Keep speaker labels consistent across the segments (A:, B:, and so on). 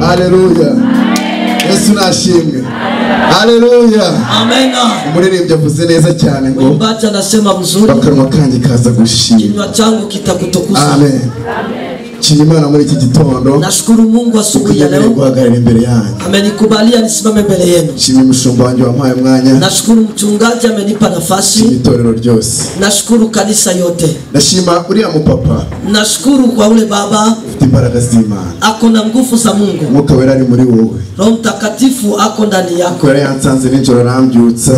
A: Hallelujah. Yesu nashimwe. Hallelujah.
B: Amen.
A: Umuririmbyi avuze neza cyane ngo
B: Mbacha nasema mzuri.
A: Bakanwa kanjye kaza gushima.
B: Kinywa changu kitakutukuza.
A: Amen. Imana muri iki gitondo
B: nashukuru Mungu asubuhi ya leo
A: guhagarara imbere yanyu
B: amenikubalia nisimame mbele yenu.
A: Shimye mushumba wanjye wampaye mwanya.
B: Nashukuru mchungaji amenipa nafasi.
A: Itorero ryose.
B: Nashukuru kanisa yote.
A: Nashima uriya mupapa.
B: Nashukuru kwa ule baba
A: ufite imbaraga z'Imana.
B: Ako na nguvu za Mungu.
A: Mwuka wera ari muri wowe.
B: Roho Mtakatifu ako ndani yako.
A: Yari yansanze nijoro arambyutsa.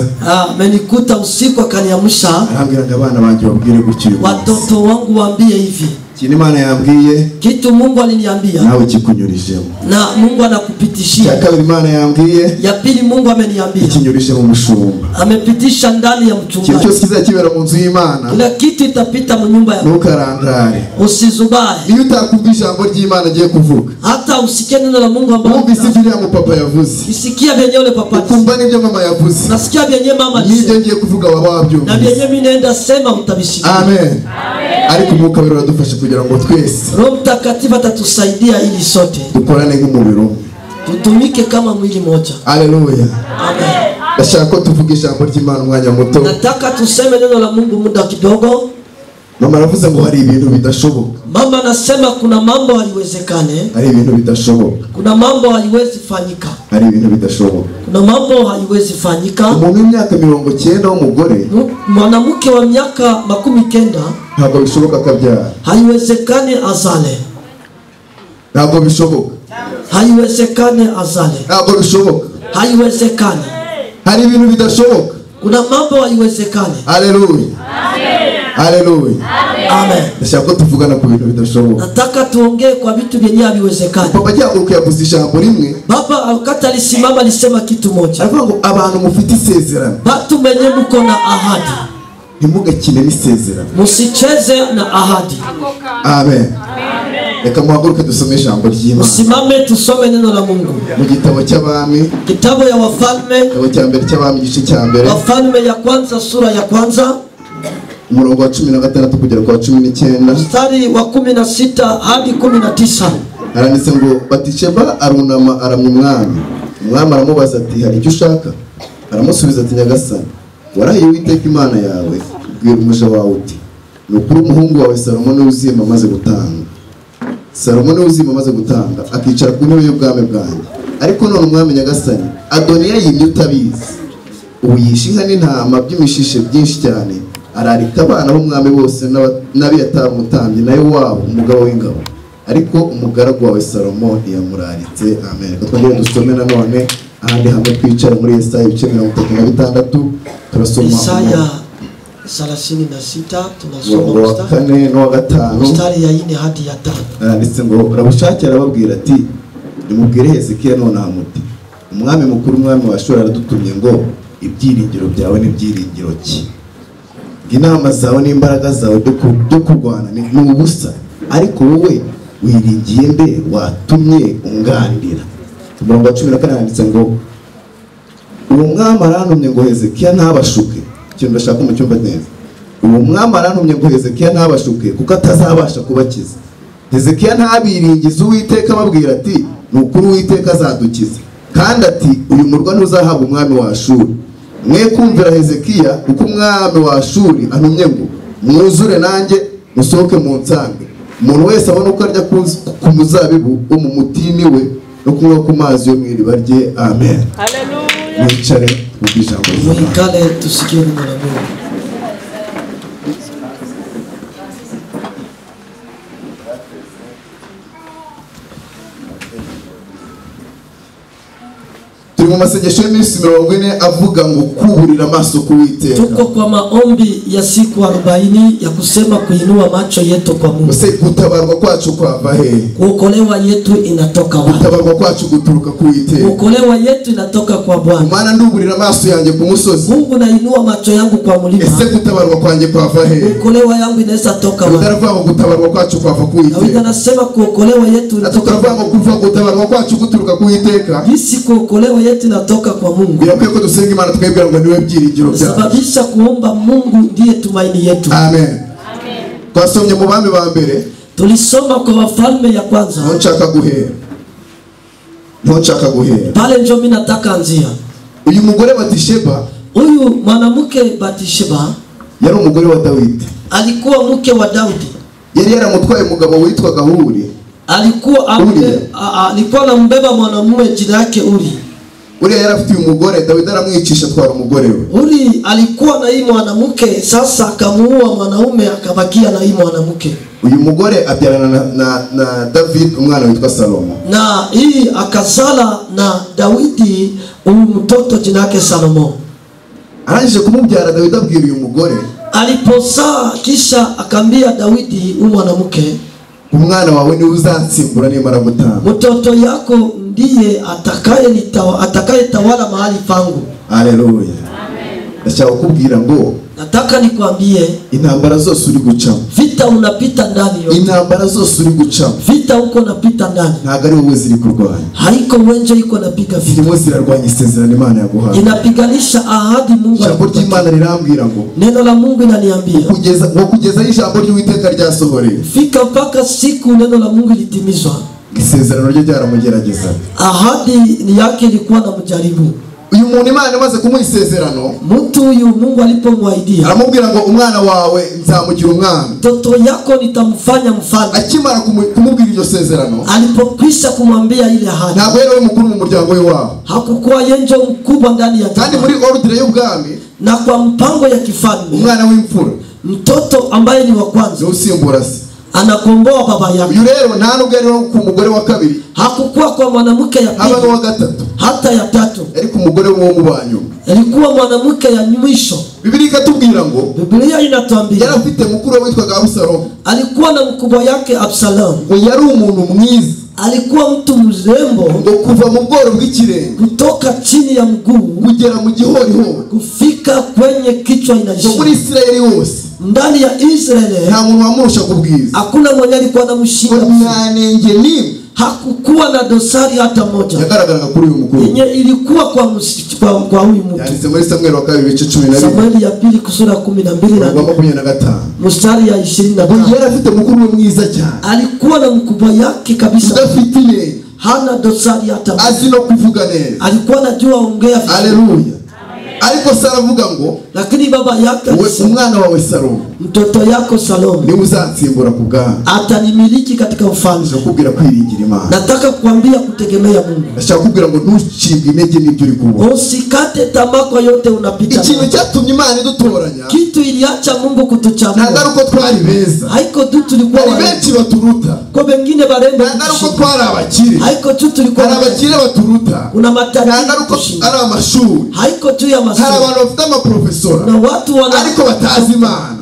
B: Amenikuta usiku akaniamsha.
A: Arambwira ngo abana banjye babwire gutyo.
B: Watoto wangu waambie hivi.
A: Imana yambwiye
B: kitu Mungu aliniambia
A: nawe kikunyurijemo
B: na Mungu anakupitishia.
A: Kabiri Imana yambwiye
B: ya pili Mungu ameniambia
A: ikinyurije mu mushumba
B: amepitisha ndani ya mchungaji.
A: Kitu cyose kizakibera mu nzu y'Imana
B: kila kitu itapita mu nyumba ya
A: ntukarangare
B: usizubaye.
A: Iyo utakumva ijambo ry'Imana agiye kuvuga
B: hata usikie neno la Mungu ambalo
A: ubisikia mu papa yavuze
B: isikia vyenye ule papa
A: ukumva nibyo mama yavuze
B: nasikia vyenye mama
A: nibyo ngiye kuvuga waba wabyumva
B: na vyenye mimi naenda sema utabisikia.
A: Amen. Ariko Mwuka wera adufashe kugira ngo twese
B: Roho Mtakatifu atatusaidia ili sote
A: dukorane nk'umubiri umwe
B: tutumike kama mwili moja.
A: Haleluya.
B: Amen.
A: Ndashaka ko tuvuga ijambo ry'Imana umwanya muto.
B: Nataka tuseme neno la Mungu muda kidogo.
A: Mama aravuze ngo hari ibintu bidashoboka.
B: Mama anasema kuna mambo haiwezekane.
A: Hari ibintu bidashoboka.
B: Kuna mambo haiwezi fanyika.
A: Hari ibintu bidashoboka.
B: Kuna mambo haiwezi fanyika.
A: Umuntu w'imyaka 90 w'umugore,
B: mwanamke wa miaka 90
A: ntabwo bishoboka kabyara.
B: Haiwezekane azale.
A: Ntabwo bishoboka.
B: Haiwezekane azale.
A: Ntabwo bishoboka.
B: Haiwezekane.
A: Hari ibintu bidashoboka.
B: Kuna mambo haiwezekane.
A: Haleluya. Haleluya.
B: Amen.
A: Ndashaka ko tuvugana ku bintu bidashoboka.
B: Nataka tuongee kwa vitu vyenye haviwezekani.
A: Papa yaguruka yavuze ijambo rimwe.
B: Baba wakati alisimama alisema kitu moja.
A: Aravuga ngo abantu mufite isezerano.
B: Watu wenye mko na ahadi.
A: Ntimugakine n'isezerano.
B: Musicheze na ahadi.
A: Amen. Reka muhaguruke dusome ijambo ry'Imana.
B: Musimame tusome neno la Mungu.
A: Mu gitabo cy'abami.
B: Kitabu ya Wafalme.
A: Igitabo cya mbere cy'abami igice cya mbere.
B: Wafalme ya kwanza sura ya kwanza.
A: Umurongo wa 16 kugera kwa 19.
B: Mstari wa 16 hadi 19.
A: Aranditse ngo Batisheba arunama aramya umwami. Umwami aramubaza ati hari icyo ushaka? Aramusubiza ati Nyagasani, warahiye Uwiteka Imana yawe, bwira umuja wawe uti nukuri umuhungu wawe Salomo uzima amaze gutanga. Salomo uzima amaze gutanga akicara ku ntebe y'ubwami bwanjye. Ariko none umwami Nyagasani Adoniya yimye utabizi. Ubu yishinga n'intama by'imishishe byinshi cyane. Ararika abana b'umwami bose n'abiyatari umutambyi nayo wabo umugabo w'ingabo. Ariko umugaragu wawe Salomo ntiyamuraritse. Amen. Twongere dusome na none ahandi hamwe twicara muri Yesaya 36 turasoma
B: Yesaya 36 tunasoma mstari ya 4 hadi ya 5.
A: Aranditse ngo rabushakira ababwira ati nimubwire Hezekiya none amuti umwami mukuru umwami washora aradutumye ngo ibyiringiro byawe n'ibyiringiro ki inama zawe n'imbaraga zawe byo kurwana ni ubusa ariko wowe wiringiye nde watumye ungandira. Umurongo wa 14 handitse ngo uwo mwami arantumye ngo Hezekiya ntabashuke ikintu ndashaka mu cyumba neza. Uwo mwami arantumye ngo Hezekiya ntabashuke kuko atazabasha kubakiza. Hezekiya ntabiringiza Uwiteka ababwira ati nukuri Uwiteka azadukiza kandi ati uyu murwa ntuzahabwa umwami wa Ashuri. Mwe kumvira Hezekiya kuko umwami wa Ashuri antumye ngo mwuzure nanjye musohoke mu nsange. Umuntu wese abona uko arya ku muzabibu wo mu mutini we no kunywa ku mazi yo mu iriba rye. Amen.
C: Haleluya.
A: Mwicare ubwijambo.
B: Mwikale tusikie neno la Mungu.
A: Turi mu masengesho y'iminsi 40 avuga ngo kuburira amaso ku Uwiteka.
B: Tuko kwa maombi ya siku 40 ya kusema kuinua macho yetu kwa Mungu.
A: Use gutabarwa kwacu kwava he?
B: Kuokolewa yetu inatoka wapi?
A: Gutabarwa kwacu guturuka ku Uwiteka.
B: Kuokolewa yetu inatoka kwa Bwana.
A: Mana nduburira amaso yanjye ku musozi.
B: Mungu nainua macho yangu kwa mlima.
A: Ese gutabarwa kwanjye kwava he?
B: Kuokolewa yangu inaweza toka wapi?
A: Udaravuga ngo gutabarwa kwacu kwava ku Uwiteka.
B: Awida nasema kuokolewa yetu inatoka
A: Aturavuga ngo kuva gutabarwa kwacu guturuka ku Uwiteka.
B: Jinsi kuokolewa yetu inatoka kwa Mungu.
A: Birakwiye ko dusenga Imana twebwira ngo niwe byiringiro byacu.
B: Sababisha kuomba Mungu ndiye tumaini yetu.
A: Amen. Amen. Twasomye mu bami ba mbere.
B: Tulisoma kwa Wafalme ya kwanza.
A: Ntochaka guhera.
B: Pale ndio mimi nataka anzia.
A: Uyu mugore Batisheba,
B: huyu mwanamke Batisheba
A: yari umugore wa Dawidi.
B: Alikuwa mke wa Daudi.
A: Yari yaramutwaye umugabo witwaga Uri.
B: Alikuwa anambeba mwanamume jina yake Uri.
A: Uri yari afite umugore, Dawidi aramwicisha twara umugore we.
B: Uri alikuwa na hii mwanamke, sasa akamuua mwanaume akabakia na hii mwanamke.
A: Uyu mugore abyarana na David umwana witwa Salomo.
B: Na hii akazala na Dawidi mtoto jina yake Salomo.
A: Arangije kumubyara Dawidi abwira uyu mugore.
B: Aliposaa kisha akambia Dawidi mwanamke,
A: umwana wawe ni uzansimbura nimara gutanga.
B: Mtoto yako ndiye atakaye tawala mahali pangu.
A: Haleluya. Amen. Ndashaka kubwira ngo
B: nataka nikwambie
A: intambara zose uri gucamo,
B: vita unapita ndani yote,
A: intambara zose uri gucamo,
B: vita uko napita ndani,
A: ntago ari wowe ziri kurwanya,
B: haiko wenje iko napiga vita,
A: zirimo zirarwanya isezerano Imana yaguhaye,
B: inapiganisha ahadi Mungu.
A: Ijambo ry'Imana rirambwira ngo
B: neno la Mungu linaniambia
A: kugeza ijambo ry'Uwiteka ryasohoreye,
B: fika mpaka siku neno la Mungu litimizwa.
A: Isezerano ryo ryaramugerageza,
B: ahadi yake ilikuwa na mjaribu.
A: Uyu muntu Imana imaze kumuha isezerano,
B: mtu huyu Mungu alipomwaidia
A: aramubwira ngo umwana wawe nzamugira umwami,
B: mtoto yako nitamfanya mfalme.
A: Akimara kumubwira iryo sezerano,
B: alipokwisha kumwambia ile ahadi,
A: ntabwo yari mukuru mu muryango we wao,
B: hakukuwa yenjo mkubwa ndani ya
A: kandi muri ordre y'ubwami
B: na kwa mpango ya kifalme,
A: umwana w'imfura,
B: mtoto ambaye ni wa kwanza
A: usimbura se
B: anakomboa baba yake.
A: Uyu rero nta nubwo yari ku mugore wa kabiri,
B: hakukuwa kwa mwanamke ya pili,
A: wa gatatu,
B: hata ya tatu,
A: yari ku mugore wo mu banyu,
B: alikuwa mwanamke ya mwisho.
A: Biblia ikatubwira ngo,
B: Biblia inatuambia
A: yari afite mukuru witwaga Absalom,
B: alikuwa na mkubwa yake Absalom,
A: yari umuntu mwiza,
B: alikuwa mtu mrembo,
A: ngo kuva mu bworo bw'ikirenge,
B: kutoka chini ya mguu
A: kugera mu gihoriho,
B: kufika kwenye kichwa inashika.
A: muri Israeli wose,
B: ndani ya Israeli
A: nta muntu wamurusha kubwiza,
B: hakuna mwenye alikuwa anamshinda,
A: mwanenge ni
B: hakukuwa na dosari hata moja
A: yagaragaraga kuri uyu mukuru,
B: yenye ilikuwa kwa huyu mtu.
A: Yanditse muri Samuel wa 2:12,
B: Samueli ya 2:12 na
A: 25
B: mstari ya 25.
A: yari afite mukuru we mwiza cyane,
B: alikuwa na mkubwa yake kabisa,
A: udafite ile,
B: hana dosari hata moja,
A: azi no kuvuga neza,
B: alikuwa anajua ongea.
A: Haleluya. Ariko Sara avuga ngo,
B: lakini baba yake
A: umwana wawe Salomo,
B: mtoto yako Salomo
A: ni uzansimbura ku bwami,
B: atanimiliki katika ufalme.
A: Ndakubwira kwiringira Imana,
B: nataka kuambia kutegemea Mungu.
A: Ndashaka kubwira ngo ntucibwe intege n'ibyo uri kubona,
B: usikate tamaa kwa yote unapita.
A: Ikintu cyatumye Imana idutoranya,
B: kitu iliacha Mungu kutuchagua,
A: ntabwo uko twari beza,
B: haiko tu tulikuwa
A: benshi baturuta,
B: kwa wengine barembo,
A: ntabwo uko twari abakire,
B: haiko tu tulikuwa
A: abakire baturuta,
B: kuna matajiri,
A: ntabwo ari amashuri,
B: haiko tu ya
A: hari abantu bafite amaprofesora,
B: na watu
A: ariko batazi Imana.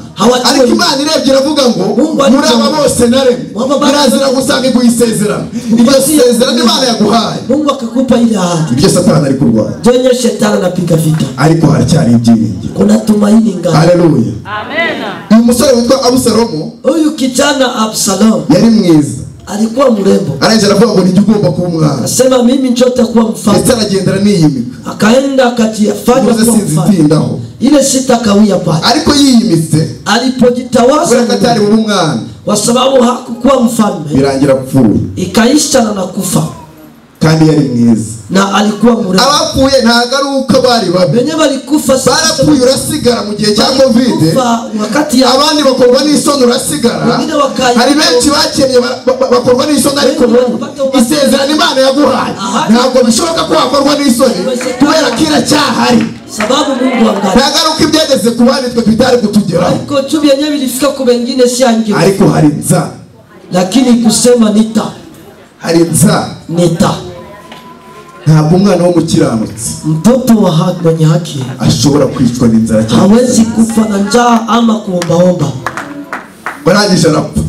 A: Ariko Imana irebye iravuga ngo muri aba bose naremye birazira gusanga iguha isezerano, iryo sezerano Imana yaguhaye,
B: Mungu akakupa ile ahadi,
A: iryo Satani ari kurwanya,
B: jenye shetani anapiga vita,
A: ariko haracyari ibyiringiro,
B: kuna tumaini ngani.
A: Haleluya.
C: Amen.
A: Uyu musore witwa Absalomo,
B: huyu kijana Absalom
A: yari mwiza,
B: alikuwa mrembo,
A: arangije aravuga ngo nijye ugomba kuba umwami,
B: asema mimi njote kuwa mfalme,
A: ndetse aragendera n'iyimika,
B: akaenda akajifanya kuwa mfalme. ile sitakawia pale.
A: ariko yiyimitse
B: Alipojitawaza
A: kubera ko atari mu mwana
B: kwa sababu hakukuwa mfalme,
A: birangira kupfuye
B: ikaisha na kufa,
A: kandi yari mwiza
B: na alikuwa mrembo.
A: abapfuye ntago ari uko bari babi,
B: Wenye walikufa
A: barapfuye urasigara mu gihe cya covid,
B: wakati ya
A: abandi bakorwa n'isoni urasigara. Hari benshi bakennye bakorwa n'isoni, ariko isezerano Imana yaguhaye ntabwo bishoboka ko wakorwa n'isoni kubera kira cyahari,
B: sababu Mungu angalia.
A: ntago ari uko ibyageze ku bandi twe bitari kutugeraho,
B: Ariko chubi yenyewe ilifika kwa wengine si ange,
A: ariko hari nza,
B: lakini kusema nita
A: hari nza. Ntabwo umwana w'umukiranutsi,
B: mtoto wa haki mwenye haki
A: ashobora kwicwa n'inzara cyangwa
B: hawezi kufa na njaa ama kuombaomba.
A: barangije arapfa,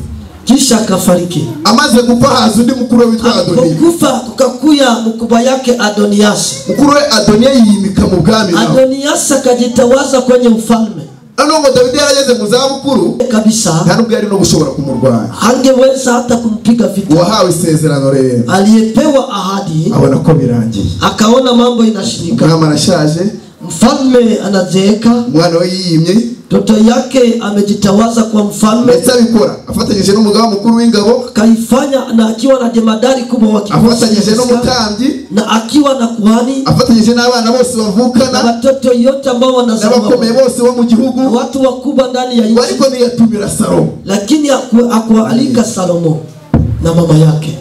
B: Kisha akafariki.
A: amaze gupfa haza undi mukuru we witwa Adoniya.
B: Kufa kukakuya mkubwa yake Adonias.
A: Mukuru we Adoniya yimika mu bwami nawe.
B: Adonias akajitawaza kwenye ufalme.
A: Nubwo Dawidi yarageze mu za bukuru
B: Kabisa,
A: nta nubwo yari no gushobora kumurwanya,
B: hangeweza hata kumpiga vita.
A: wahawe isezerano rero
B: Aliyepewa ahadi
A: abona ko birangiye,
B: akaona mambo inashirika.
A: umwami arashaje,
B: Mfalme anazeeka,
A: umwana we yiyimye,
B: toto yake amejitawaza kwa mfalme,
A: ndetse abikora afatanyije n'umugaba mukuru w'ingabo,
B: kaifanya na akiwa na jemadari kubwa wa kikosi,
A: afatanyije n'umutambyi,
B: na akiwa na kuhani,
A: afatanyije n'abana bose
B: na
A: bavukana
B: watoto yote ambao wanazaliwa,
A: n'abakomeye bose bo mu gihugu,
B: watu wakubwa ndani ya nchi.
A: ariko ntiyatumira Salomo.
B: Lakini akualika Salomo na mama yake.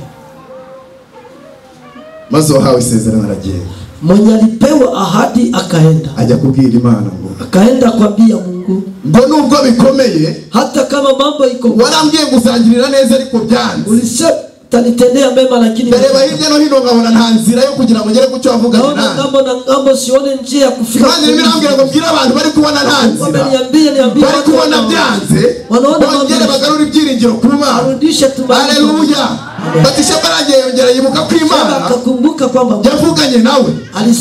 A: Maze wahawe isezerano aragenda,
B: Mwenye alipewa ahadi akaenda,
A: ajya kubwira Imana ngo
B: akaenda kwambia Mungu,
A: ngo nubwo bikomeye,
B: hata kama mambo iko,
A: warambwiye nguzangirira neza ariko byanze,
B: ulisema utanitendea mema, lakini
A: ndareba hirya no hino nkabona nta nzira yo kugira ngo ngere ku cyo wavuganye
B: naona
A: nanjye.
B: ngambo na ngambo, sione njia ya kufika.
A: Imana irimo irambwira ngo bwira abantu bari kubona nta nzira,
B: Niambie
A: bari kubona byanze, bongere bagarura ibyiringiro ku Mana.
B: arudishe tumaini.
A: Haleluya. Batisheba aragiye yongera yibuka ko Imana
B: akakumbuka kwamba
A: yavuganye nawe,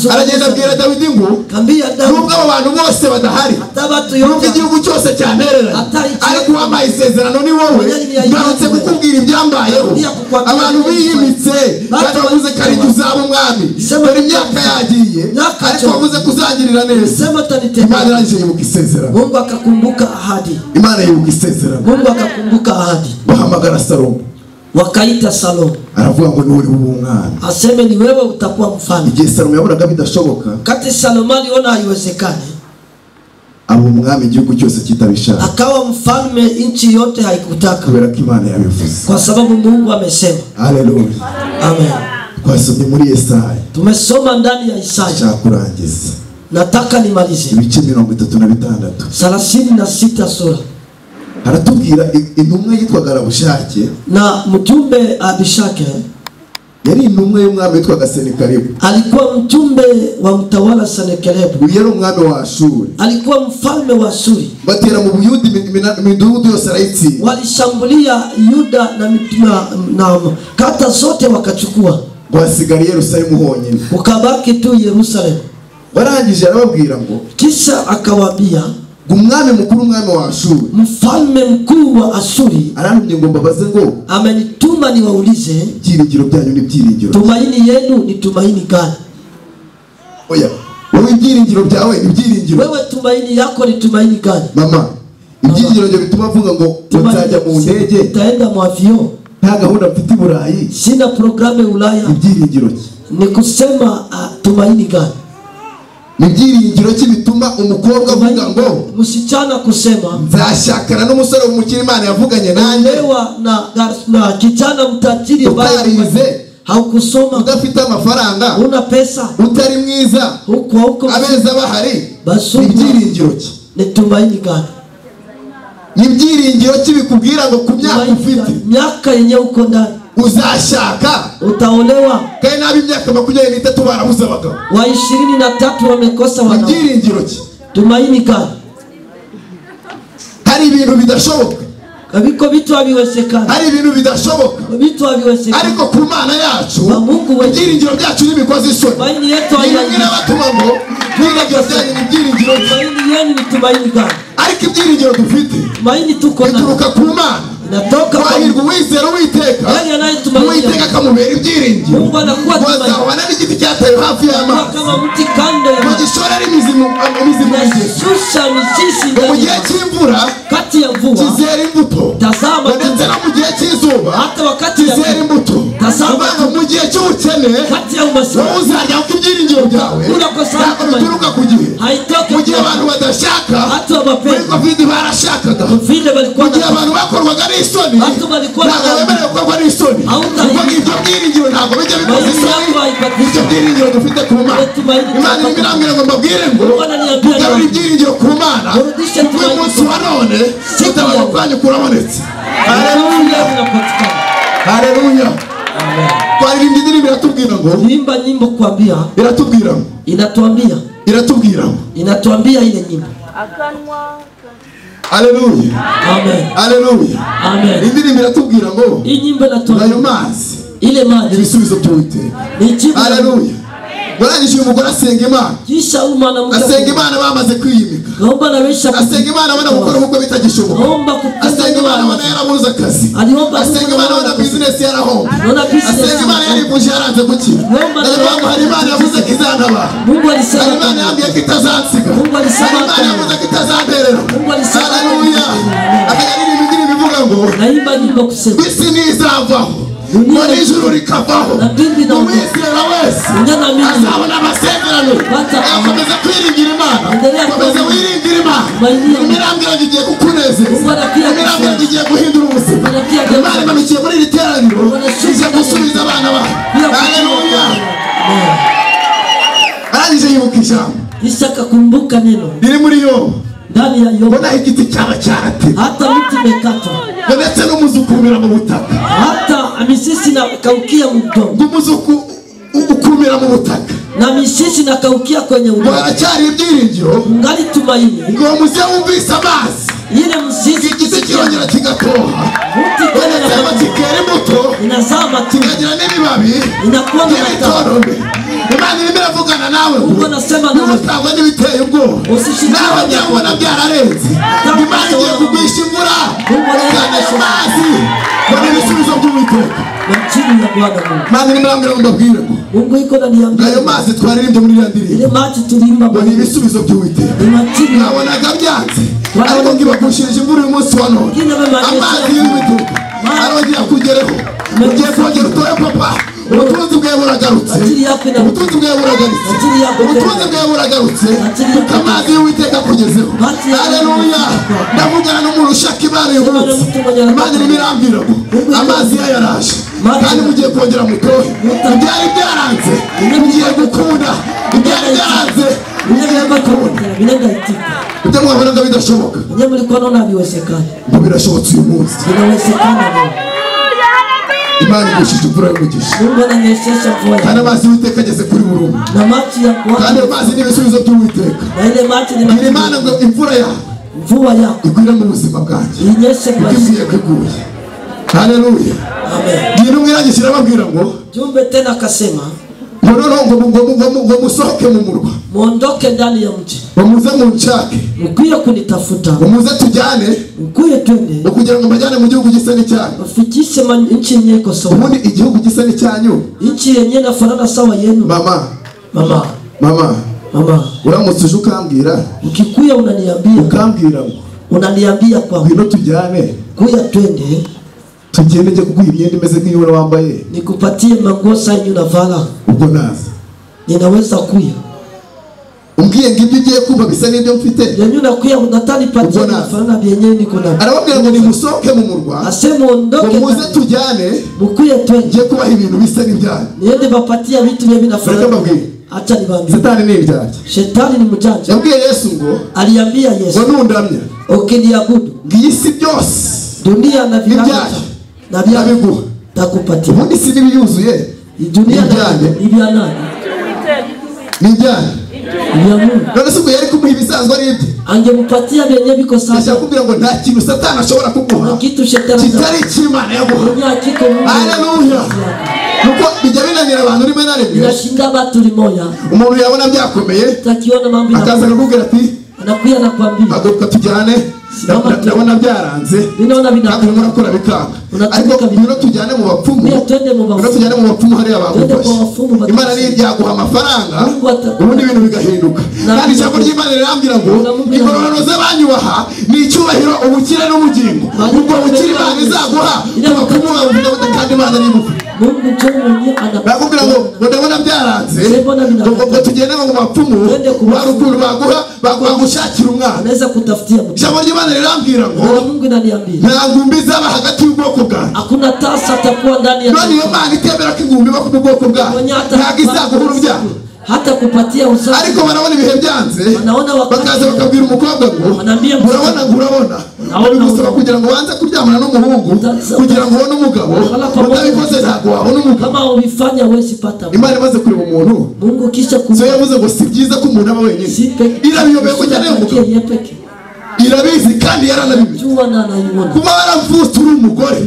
A: aragenda abwira Dawidi ngo
B: kambia Daudi,
A: nubwo abo bantu bose badahari,
B: hata watu
A: nubwo
B: yote,
A: igihugu cyose cyanereranye, ariko uwampaye isezerano ni wowe, ngarutse kukubwira ibyambayeho. Abantu biyimitse kandi wavuze ko ari uzaba umwami, dore imyaka yagiye, ariko wavuze kuzangirira neza.
B: sema utanitendea.
A: Imana irangije yibuka isezerano,
B: Mungu akakumbuka ahadi,
A: Imana yibuka isezerano,
B: Mungu akakumbuka ahadi.
A: bahamagara Salomo,
B: Wakaita Salomo,
A: aravuga ngo niwe uri umwami.
B: aseme ni wewe utakuwa mfalme.
A: Igihe Salomo yabonaga bidashoboka,
B: Kati Salomo aliona haiwezekani,
A: aba umwami igihugu cyose kitabishaka,
B: akawa mfalme nchi yote haikutaka,
A: kubera ko Imana yabivuze.
B: kwa sababu Mungu amesema.
A: Haleluya.
B: Amen.
A: Twasomye muri Yesaya,
B: Tumesoma ndani ya Isaya.
A: nshaka kurangiza
B: Nataka nimalize
A: ibice 36.
B: 36 sura.
A: Haratubwira intumwa yitwaga Rabushake,
B: Na mjumbe Abishake
A: yari intumwa y'umwami witwaga Senakeribu.
B: alikuwa mjumbe wa mtawala Senakeribu,
A: Uyu yari umwami wa Ashuri.
B: alikuwa mfalme wa Ashuri.
A: Batera mu Buyuda imidugudu yose arayitsinda,
B: Walishambulia Yuda na kata zote wakachukua,
A: ngo hasigara Yerusalemu honyine.
B: ukabaki tu Yerusalemu.
A: Barangije arababwira ngo
B: Kisha akawaambia,
A: umwami mukuru, umwami wa Ashuri,
B: mfalme mkuu wa Ashuri
A: arantumye ngo mbabaze ngo
B: amenituma niwaulize,
A: ibyiringiro byanyu ni ibyiringiro.
B: tumaini yenu ni tumaini gani?
A: Oya, wowe ibyiringiro byawe ni ibyiringiro.
B: Wewe tumaini yako ni tumaini gani?
A: Mama, ibyiringiro byo bituma avuga ngo nzajya mu ndege,
B: utaenda mu avion,
A: nta gahunda mfite i Burayi.
B: sina programu ya Ulaya.
A: Ibyiringiro ki?
B: Ni kusema tumaini gani?
A: Ibyiringiro ki bituma umukobwa avuga ngo
B: msichana kusema
A: nzashakana n'umusore w'umukire Imana yavuganye nanjye,
B: lewa na kijana mtajiri
A: utarize,
B: haukusoma,
A: udafite amafaranga,
B: una pesa,
A: utari mwiza,
B: huko
A: abeza bahari.
B: basi
A: Ibyiringiro ki?
B: ni tumaini gani?
A: Ibyiringiro ki bikubwira ngo ku myaka ufite,
B: miaka yenye uko ndani
A: uzashaka,
B: utaolewa,
A: kandi nabi imyaka 23 barabuze abagabo.
B: wa 23 wamekosa wanaume.
A: Ibyiringiro ki?
B: Tumaini gani?
A: Hari ibintu bidashoboka,
B: Kabiko vitu haviwezekani,
A: hari ibintu bidashoboka,
B: vitu haviwezekani,
A: ariko ku Mana yacu
B: kwa Mungu wetu
A: ibyiringiro byacu n'imikozi isoni.
B: tumaini yetu
A: Ibyiringiro batuma ngo ibyiringiro byanyu ni ibyiringiro ki?
B: tumaini yenu ni tumaini gani?
A: Ariko ibyiringiro dufite
B: Tumaini tuko na
A: bituruka ku Mana.
B: inatoka kwa
A: twahirwa uwizera Uwiteka,
B: yeye anayetumaini
A: Uwiteka akamubera ibyiringiro,
B: Mungu anakuwa tumaini
A: wazabana n'igiti cyataye hafi y'amazi,
B: kama mti kando ya
A: ngo
B: maji
A: gishorere imizimu migezi,
B: shusha mishishi
A: ngo mu
B: ndani
A: gihe
B: ya maji.
A: cy'imvura
B: Kati ya mvua
A: kizera imbuto,
B: tazama
A: ndetse no mu gihe cy'izuba
B: hata wakati ya
A: kizera imbuto.
B: tazama
A: Ngo mu gihe cy'ubukene
B: kati ya umaskini
A: wowe uzarya kuko ibyiringiro byawe
B: Ula kwa sababu
A: ntabwo bituruka ku gihe.
B: haitoki
A: Mu gihe abantu badashaka,
B: hata
A: muri
B: wapenda
A: covid barashakaga,
B: vile walikuwa
A: mu gihe abantu bakorwaga n'isoni
B: Watu walikuwa
A: ntabwo bemerewe gukorwa n'isoni, kuko ibyo byiringiro ntabwo bijya bikoze
B: maisha
A: isoni.
B: yako haipatiki
A: Ibyo byiringiro dufite ku Mana, Imana irimo irambwira ngo mbabwire ngo kugarura ibyiringiro ku Mana kuko uyu munsi wa none gutabarwa kwanyu kurabonetse. Haleluya, haleluya. Twaririmbye indirimbo iratubwira ngo,
B: Imba nyimbo kuambia,
A: iratubwira ngo,
B: inatuambia ile nyimbo.
A: Haleluya,
B: Amen,
A: haleluya.
B: amen.
A: Indirimbo iratubwira ngo
B: Hii nyimbo inatuambia
A: ayo mazi
B: ile maji
A: ibisubizo by'Uwiteka.
B: ni jibu.
A: Haleluya. Warangije uyu mugore asenga Imana,
B: Kisha huyu mwanamke
A: asenga Imana bamaze kwiyimika,
B: naomba na wewe
A: asenga Imana abona gukora ubukwe bitagishoboka,
B: naomba kutenda
A: asenga Imana abona yarabuze akazi,
B: aliomba
A: asenga Imana abona business yarahomba,
B: naona business
A: asenga Imana yarivuje yaranze gukira. Nayo hari Imana yavuze ko izantabara,
B: Mungu
A: hari
B: alisema
A: Imana yambwiye ko itazansiga,
B: Mungu alisema
A: hari Imana yavuze ko itazanterera.
B: Mungu alisema
A: Haleluya. Akajya indirimbo ivuga ngo
B: naimba nyimbo kusema
A: isi ntizavaho ngo n'ijuru rikavaho,
B: na mbingu na
A: uwizera wese
B: Unyana mimi
A: azabona amasezerano. Akomeza kwiringira Imana, komeza wiringira Imana. Imirambwira ngo igiye kukunezeza, imirambwira ngo igiye guhindura ubuzima. Imana imanukiye muri iri teraniro ije gusubiza abana bayo. Haleluya. Arangije yibuka ijambo
B: kisha kakumbuka neno
A: riri muri Yobu,
B: ndani ya Yobu,
A: mbona igiti cyaba cyaratema,
B: hata mti umekatwa,
A: ndetse n'umuzi ukumira mu butaka,
B: hata misisi na kaukia mudongo,
A: ngo umuzi ukumira mu butaka,
B: na misisi na kaukia kwenye
A: ngo
B: udongo,
A: haracyari ibyiringiro,
B: ngali tumaini.
A: ngo uwo muzi wumvise amazi,
B: Ile msisi
A: igiti kirongera kigatoha,
B: mti tena
A: ndetse kikera imbuto,
B: inazaa matunda,
A: kikagira n'ibibabi
B: inakuwa na matawi.
A: by'ibitoronde. Imana irimo iravugana nawe ngo
B: Mungu anasema na wewe
A: ntutangwe n'ibiteye ubwoba, nawe byabona byararenze. Imana igiye kugwisha imvura kandi ayo mazi ngo ni ibisubizo by'Uwiteka.
B: na chini ya Bwana Mungu.
A: Imana irimo irambwira ngo mbabwire ngo
B: Mungu iko ndaniambia
A: ayo mazi twaririmbye muri iriya ndirimbo
B: ile maji tulimba
A: ngo ni ibisubizo by'Uwiteka.
B: ni machini
A: Nabonaga byanze ariko ngo ibagushirije imvura uyu munsi wa none, amazi y'ibitugu arongera kugereho. Ugiye kongera utoye papa, ubutunzi bwawe buragarutse, ubutunzi bwawe buragarutse, ubutunzi bwawe buragarutse, kuko amazi y'Uwiteka akugezeho. Haleluya. Ndavugana n'umuntu ushaka Imana uyu munsi, Imana irimo irambwira ngo amazi yayo yaraje kandi mugiye kongera mutohe. Ibyari byaranze mugiye gukunda, ibyari byaranze mugiye gukunda. Ibyo mwabonaga bidashoboka
B: Nyama mlikuwa naona haviwezekani,
A: ngo birashobotse uyu munsi.
B: vinawezekana leo.
A: Imana igushije imvura y'umugisha,
B: Mungu ananyeshesha mvua
A: kandi amazi y'Uwiteka ageze kuri buri umwe,
B: na maji ya
A: kandi
B: kuwaka,
A: ayo mazi ni ibisubizo by'Uwiteka.
B: na ile maji ni
A: Bwira Imana ngo imvura yawe
B: mvua yako
A: igwira mu buzima bwanjye,
B: inyeshe kwa
A: igiye kwiguye. Haleluya.
B: Amen.
A: Bwira umwirangishira ababwira ngo
B: Jumbe tena akasema
A: noneho ngo musohoke mu murwa,
B: muondoke ndani ya mji,
A: bamuze munshake,
B: mkwiye kunitafuta,
A: bamuze tujyane,
B: mkwiye twende
A: kugira ngo mbajyane mu gihugu gisa n'icyanyu.
B: ufikishe nchi yenye iko sawa,
A: Ubundi igihugu gisa n'icyanyu,
B: nchi yenye nafanana sawa yenu.
A: mama, uramutse uje ukambwira,
B: ukikuya unaniambia kwa
A: ngwino tujyane,
B: kuya twende
A: tugende njye kuguha imyenda imeze nk'iyo wambaye,
B: nikupatie manguo sanyu na vala,
A: ubwo naza
B: ninaweza kuya.
A: umbwiye ngo ibyo ugiye kumva bisa n'ibyo mfite,
B: Yenyu nakuya unatani patie nafanana vyenye niko na.
A: arababwira ngo nimusohoke mu murwa,
B: Asema ondoke,
A: ngo muze tujyane,
B: mkuye twende,
A: ngiye kubaha ibintu bisa n'ibyanyu.
B: niende bapatia vitu vya vinafanana. Acha niwaambie,
A: Satani ni iryarya.
B: shetani ni mjanja.
A: Yabwiye Yesu ngo
B: Aliambia Yesu,
A: ngo nundamya
B: ukiniabudu
A: ngiyi si byose
B: dunia na
A: n'ibyayo
B: na vya
A: nabiguha.
B: takupatia.
A: Ubundi si n'ibiyuzuye,
B: Dunia
A: n'ibyanjye,
B: ni vya nani?
A: n'ibyanyu.
B: Vya Mungu.
A: None se ubwo yari kumuha ibisanzwe ari ibye?
B: Angempatia vyenye viko sawa.
A: Ndashaka kubwira ngo nta kintu Satani ashobora kuguha
B: Kitu shetani
A: kitari icy'Imana yaguha.
B: dunia kiko Mungu.
A: Haleluya. Nuko bijya binanira abantu rimwe na rimwe,
B: Inashinda watu limoya.
A: umuntu yabona byakomeye
B: Takiona mambo
A: akaza akakubwira ati
B: anakuya na kuambia,
A: haguruka tujyane, ndabona byaranze
B: ninaona
A: ntabwo murakora bikanga ariko bino tujyane mu bapfumu hari abagufasha Imana ni yaguha amafaranga ubundi ibintu bigahinduka kandi ijambo ry'Imana rirambwira ngo ingororano z'abanyubaha ni icyubahiro ubukire n'ubugingo ubwo bukire Imana izaguha abapfumu bavuga kandi Imana ni bufu bakubwira ngo ndabona byaranze ngo tugende mu bapfumu barukundo bagushakira umwana
B: anaweza kutafutia mtu.
A: Ijambo ry'Imana rirambwira ngo
B: Mungu ananiambia
A: nta ngumbi zaba hagati y'ubwoko bwawe.
B: Hakuna tasa atakuwa ndani ya
A: none iyo Imana itebera ko ingumbi bako mu bwoko bwawe ntabwo izaguhura ibyaha
B: hata kupatia usafi.
A: Ariko barabona ibihe byanze bakaza bakabwira umukobwa ngo urabona urabona kugira ngo wanze kuryamana n'umuhungu kugira ngo ubone umugabo utabikoze ntabwo wabona umugabo
B: kama ubifanya wewe sipata.
A: Imana imaze kureba umuntu
B: Mungu kisha
A: so yavuze ngo si byiza ko umuntu aba wenyine irabiyobeye ko cyane umugabo irabizi kandi yaranabimenye kuba waravutse uri umugore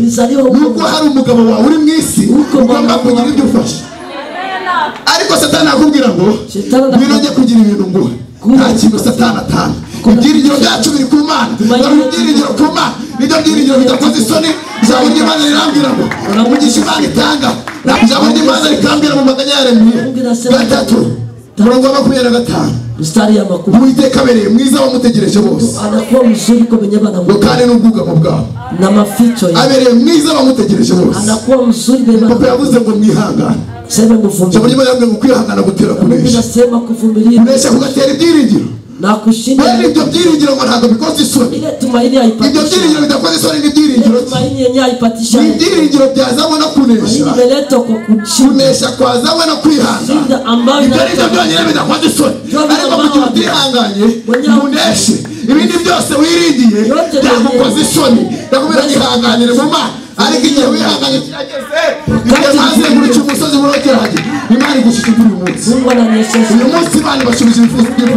A: nuko hari umugabo wawe uri mu isi ugomba kugira ibyo ufasha. Ariko Satani akubwira ngo binonge kugira ibintu ngo nta kintu Satani atanga. Ibyiringiro byacu biri ku Mana, ibyiringiro ku Mana nibyo byiringiro bidakoze isoni. Ijambo ry'Imana rirambwira ngo umugisha Imana itanga. Ijambo ry'Imana rikambwira mu maganya yaremye 3:25 mstari ya makumi Uwiteka abereye mwiza wamutegereje bose
B: anakuwa mzuri kwa benye banamuona
A: kandi n'ubwugamo bwabo
B: na maficho ye
A: abereye mwiza wamutegereje bose
B: anakuwa mzuri benye
A: banamuona yavuze ngo mwihangane
B: sema muvumilie.
A: Ijambo ry'Imana ngo kwihangana gutera kunesha.
B: Nasema kuvumilia
A: kunesha kugatera ibyiringiro
B: na kushinda.
A: Wewe ibyo byiringiro ngo ntabwo bikoze isoni.
B: Ile tumaini haipatisha.
A: Ibyo byiringiro bidakoze isoni ni byiringiro.
B: Tumaini yenyewe haipatisha.
A: Ni byiringiro byazamo no kunesha.
B: Imeletwa kwa
A: kunesha kwazamo no kwihangana.
B: Ambayo
A: ibyo byonyine bidakoze isoni. Ariko kugira utihanganye muneshe ibindi byose wiringiye byagukoze isoni. Ndakubwira ihanganire mu Mana. Ariko igihe wihanganye kirageze maze muri cyumusozi burokeraje Imana igushishikira uyu munsi. Uyu munsi Imana bashubije ibyifuzo byawe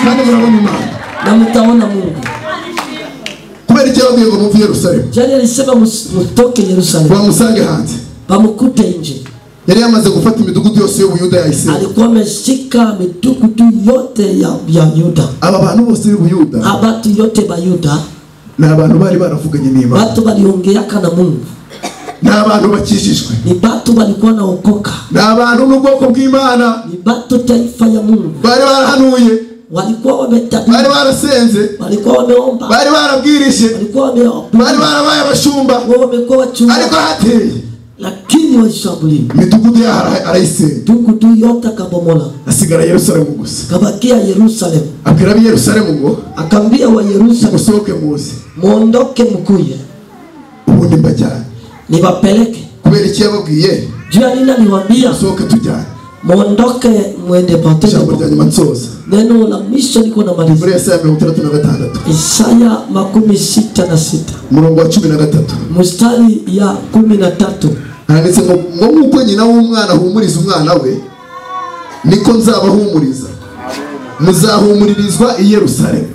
A: kandi murabona Imana
B: na mutaona Mungu.
A: Kubera icyo yabwiye ngo muve Yerusalemu.
B: Jari alisema mtoke Yerusalemu
A: bamusange hanze
B: bamukute nje.
A: Yari yamaze gufata imidugudu yose y'Ubuyuda ya Isirayeli.
B: Alikuwa ameshika midugudu yote ya Yuda.
A: Aba bantu bose y'Ubuyuda
B: abatu yote bayuda
A: ni abantu bari baravuganye n'Imana.
B: Batu baliongeaka na Mungu.
A: Ni abantu bakishijwe.
B: Ni batu balikuwa naokoka.
A: Ni abantu n'ubwoko bw'Imana.
B: Ni batu taifa ya Mungu.
A: Bari barahanuye.
B: Walikuwa wametabiri.
A: Bari barasenze.
B: Walikuwa wameomba.
A: Bari barabwirije.
B: Walikuwa wameomba.
A: Bari barabaye abashumba.
B: Wao wamekuwa wachunga.
A: Ariko hateye
B: lakini walishambuliwa.
A: Midugudu ya arayise.
B: Midugudu yote kabomola.
A: Asigara Yerusalemu gusa.
B: Kabakia Yerusalemu.
A: Akira Yerusalemu ngo
B: akambia wa Yerusalemu
A: musohoke muze.
B: Muondoke mkuye.
A: Ubundi mbajyane.
B: Nibapeleke.
A: Kubera iki yababwiye?
B: Jua nina niwaambia.
A: Musohoke tujyane.
B: Muondoke mwende pate.
A: Jambo rya nyuma nsoza.
B: Neno la mwisho liko na maliza.
A: Muri Isaya 36.
B: Isaya 66.
A: Murongo wa 13.
B: Mstari ya 13.
A: Handitse ngo nk'uko nyina w'umwana ahumuriza umwana we niko nzabahumuriza. Muzahumuririzwa i Yerusalemu.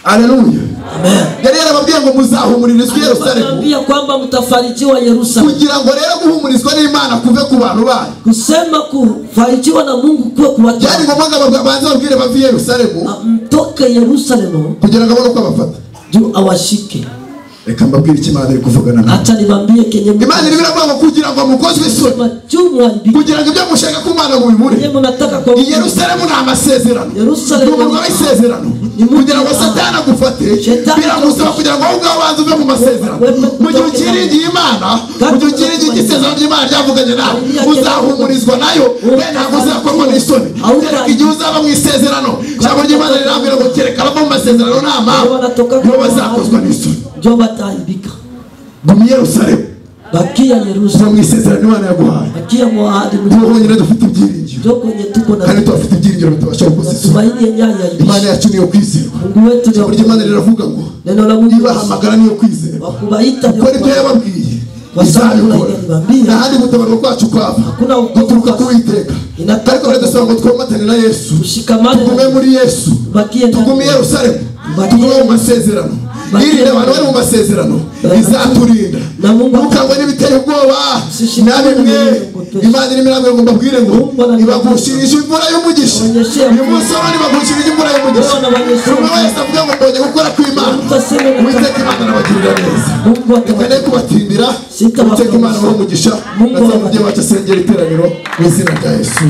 A: Haleluya.
B: Amen.
A: Yari yarababwiye ngo muzahumuririzwa i Yerusalemu.
B: Anabia kwamba mtafarijiwa Yerusalemu.
A: Kugira ngo rero guhumurizwa n'Imana kuve ku bantu bayo.
B: Kusema kufarijiwa na Mungu kuwe ku watu.
A: Yari ngombwa babanze babwire bave Yerusalemu.
B: Mtoke Yerusalemu.
A: Kugira ngo abone uko abafata.
B: Juu awashike.
A: Reka mbabwire iki Imana iri kuvugana nawe.
B: Acha nibambie kenye
A: Imana iri biravuga kugira ngo mukozwe isoni. Kugira ngo ibyo mushaka ku Mana ngo bibure. Yerusalemu ni amasezerano. Yerusalemu ni amasezerano. Kugira ngo Satani agufate biramusaba kugira ngo ubwo abanze uve mu masezerano. Mu gihe ukiringiye Imana, mu gihe ukiringiye isezerano ry'Imana ryavuganye nawe, uzahumurizwa nayo we ntabwo uzakorwa n'isoni. Kereka igihe uzaba mu isezerano, ijambo ry'Imana rirambwira ngo kereka abo mu masezerano nta mpamvu nibo bazakozwa n'isoni.
B: Joba taibika.
A: Gumi Yerusalemu.
B: Bakia Yerusalemu.
A: Mu isezerano Imana yaguhaye.
B: Bakia muahadi.
A: Tuhonyine dufite ibyiringiro.
B: Joko nye tuko na.
A: Kandi tufite ibyiringiro bitabasha gukosa.
B: Tumaini nyanya ibisha.
A: Imana yacu niyo kwizerwa.
B: Mungu wetu
A: ni buryo Imana riravuga ngo
B: neno la Mungu
A: ibahamagara niyo kwizerwa.
B: Wakubaita
A: kuko ibyo yababwiye. Nahandi gutabarwa kwacu kwava. Guturuka ku Uwiteka. Ariko radusaba ngo twomatane na Yesu. Tugume muri Yesu. Tugume Yerusalemu. Tugume mu masezerano. irinde abantu bari mu masezerano izaturinda ntukangwe n'ibiteye ubwoba na bimwe Imana irimo irambwira ngo mbabwire ngo ibagushirije imvura y'umugisha uyu munsi wabona ibagushirije imvura y'umugisha umwe wese avuga ngo mbonye gukora kw'Imana Uwiteka Imana arabagirira neza reka ne kubatindira Uwiteka Imana abahe umugisha ndetse umubyeyi wacu asengera iteraniro mu izina rya Yesu.